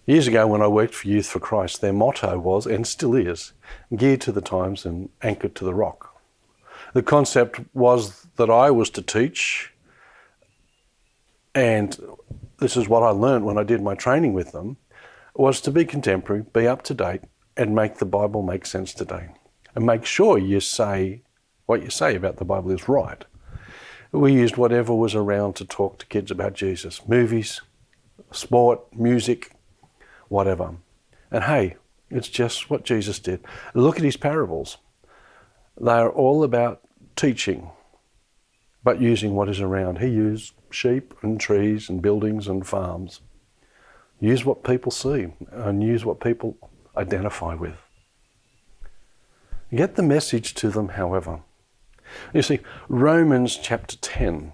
Years ago when I worked for Youth for Christ, their motto was, and still is, geared to the times and anchored to the rock. The concept was that I was to teach, and this is what I learned when I did my training with them, was to be contemporary, be up to date, and make the Bible make sense today. And make sure you say what you say about the Bible is right. We used whatever was around to talk to kids about Jesus. Movies, sport, music, whatever. And hey, it's just what Jesus did. Look at his parables. They are all about teaching, but using what is around. He used sheep and trees and buildings and farms. Use what people see and use what people identify with. Get the message to them, however. You see, Romans chapter 10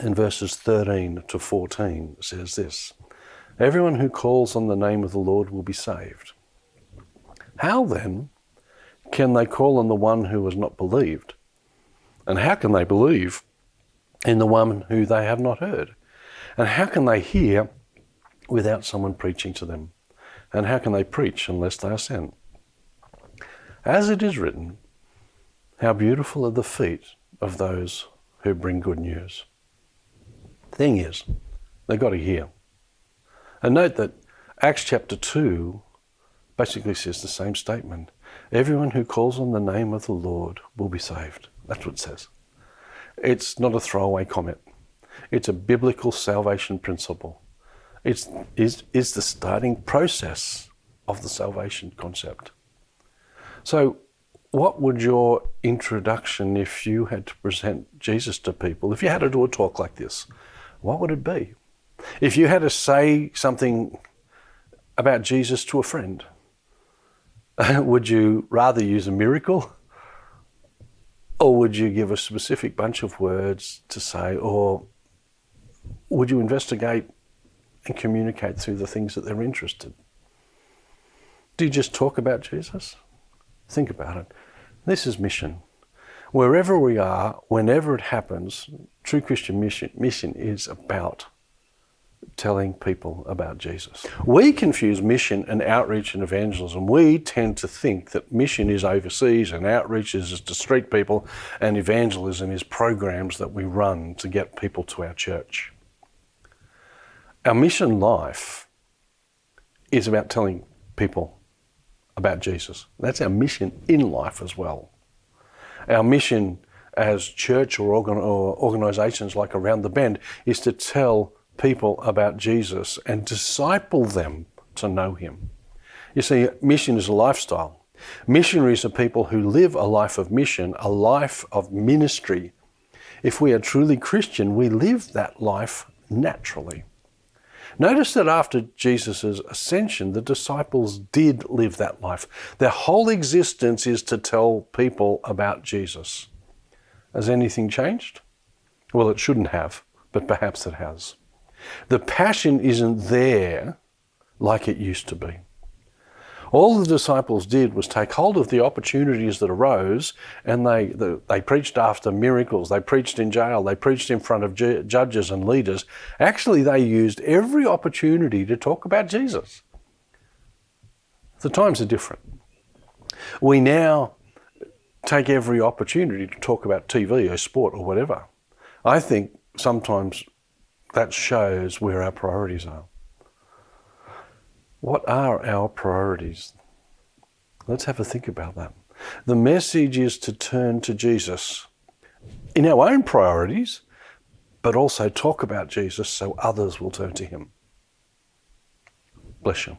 and verses 13 to 14 says this: everyone who calls on the name of the Lord will be saved. How then can they call on the one who has not believed? And how can they believe in the one who they have not heard? And how can they hear without someone preaching to them? And how can they preach unless they are sent? As it is written, how beautiful are the feet of those who bring good news. Thing is, they've got to hear. And note that Acts chapter 2 basically says the same statement. Everyone who calls on the name of the Lord will be saved. That's what it says. It's not a throwaway comment. It's a biblical salvation principle. It's the starting process of the salvation concept. So what would your introduction, if you had to present Jesus to people, if you had to do a talk like this, what would it be? If you had to say something about Jesus to a friend, would you rather use a miracle? Or would you give a specific bunch of words to say, or would you investigate and communicate through the things that they're interested? Do you just talk about Jesus? Think about it. This is mission. Wherever we are, whenever it happens, true Christian mission is about telling people about Jesus. We confuse mission and outreach and evangelism. We tend to think that mission is overseas and outreach is to street people and evangelism is programs that we run to get people to our church. Our mission life is about telling people about Jesus. That's our mission in life as well. Our mission as church or organisations like Around the Bend is to tell people about Jesus and disciple them to know him. You see, mission is a lifestyle. Missionaries are people who live a life of mission, a life of ministry. If we are truly Christian, we live that life naturally. Notice that after Jesus' ascension, the disciples did live that life. Their whole existence is to tell people about Jesus. Has anything changed? Well, it shouldn't have, but perhaps it has. The passion isn't there like it used to be. All the disciples did was take hold of the opportunities that arose, and they preached after miracles, they preached in jail, they preached in front of judges and leaders. Actually, they used every opportunity to talk about Jesus. The times are different. We now take every opportunity to talk about TV or sport or whatever. I think sometimes that shows where our priorities are. What are our priorities? Let's have a think about that. The message is to turn to Jesus in our own priorities, but also talk about Jesus so others will turn to him. Bless you.